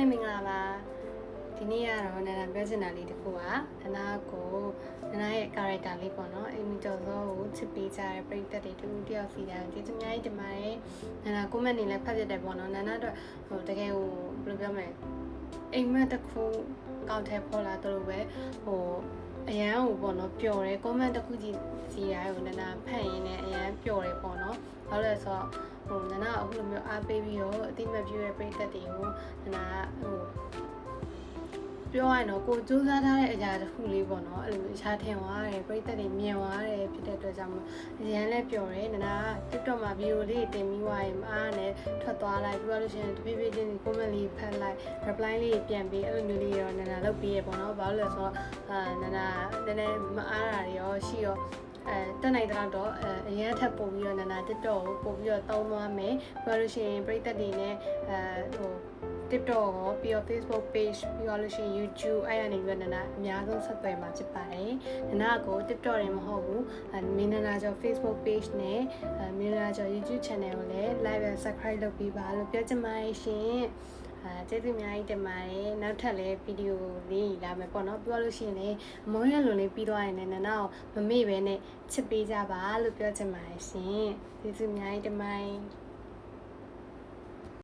လေးမင်္ဂလာပါဒီနေ့ကတော့နာနာပြောချင်တာလေးတစ်ခုကနာနာကိုနာနာရဲ့ character လေးပေါ့နော်အိမ်မီတော်သောကိုချစ်ပေးကြတဲ့ပရိသတ်တွေတူတူတယောက်စီတိုင်းကျေးဇူးအများကြီးတင်ပါတယ်နာနာ comment တွေလည်းဖတ်ပြတယ်ပေါ့နော်နာနာတော့ဟိုတကယ်ဟိုဘယ်လိုပြောမလဲအိမ်မက်တစ်ခုအကောင့်ထဲပေါ်လာတော့ပဲဟိုအရန်ဟိုပေါ့နော်ပျော်တယ် comment တစ်ခုကြီးစီတိုင်းကိုနာနာဖတ်ရင်းနဲ့အရန်ပျော်တယ်ပေါ့နော်ဘာလို့လဲဆိုတော့ဟိုနာနာအခုလိုမျိုးအားပေးပြီးတော့အတိမတ်ပြည့်ရဲ့ပရိသတ်တွေကိုနာနာဟိုပြောရရင်တော့ကိုစူးစမ်းထားတဲ့အရာတစ်ခုလေးပေါ့နော်အဲ့လိုရှားထင်သွားတယ်ပရိသတ်တွေမြင်သွားတယ်ဖြစ်တဲ့အတွက်ကြောင့်အရန်လည်းပျော်တယ်နာနာ TikTok မှာဗီဒီယိုလေးတင်ပြီးွားရင်မအားနဲ့ထွက်သွားလိုက်ပြီးတော့လို့ရှိရင်တဖြည်းဖြည်းချင်း comment လေးဖတ်လိုက် reply လေးပြန်ပြီးအဲ့လိုမျိုးလေးတော့နာနာလုပ်ပြီးရပေါ့နော်ဘာလို့လဲဆိုတော့နာနာနည်းနည်းမအားတာတွေရောရှိရောတက်နိုင်တော့အရင်ထပ်ပို့ပြီးတော့နာနာ TikTok ကိုပို့ပြီးတော့သုံးသွားမယ်ပြောလို့ရှိရင်ပရိသတ်တွေနဲ့ဟို TikTok ကိုပြီးတော့ Facebook page ပြီးတော့လို့ရှိရင် YouTube အဲ့ရနေပြီးတော့နာနာအများဆုံးဆက်သွယ်မှာဖြစ်ပါတယ်နာနာကို TikTok တွေမဟုတ်ဘူးမင်းနာနာကျော် Facebook page နဲ့မင်းနာနာကျော် YouTube channel ကိုလည်း like and subscribe လုပ်ပြီးပါလို့ပြောချင်ပါတယ်ရှင်ကျေးဇူးအများကြီးတင်ပါတယ်နောက်ထပ်လည်းဗီဒီယိုလေးလာမယ်ပေါ့နော်ပြောလို့ရှိရင်လည်းအမုန်းရလိုလေးပြီးသွားရင်လည်းနာနာကိုမမေ့ပဲနဲ့ချစ်ပေးကြပါလို့ပြောချင်ပါတယ်ရှင်ကျေးဇူးအများကြီးတင်ပါတယ်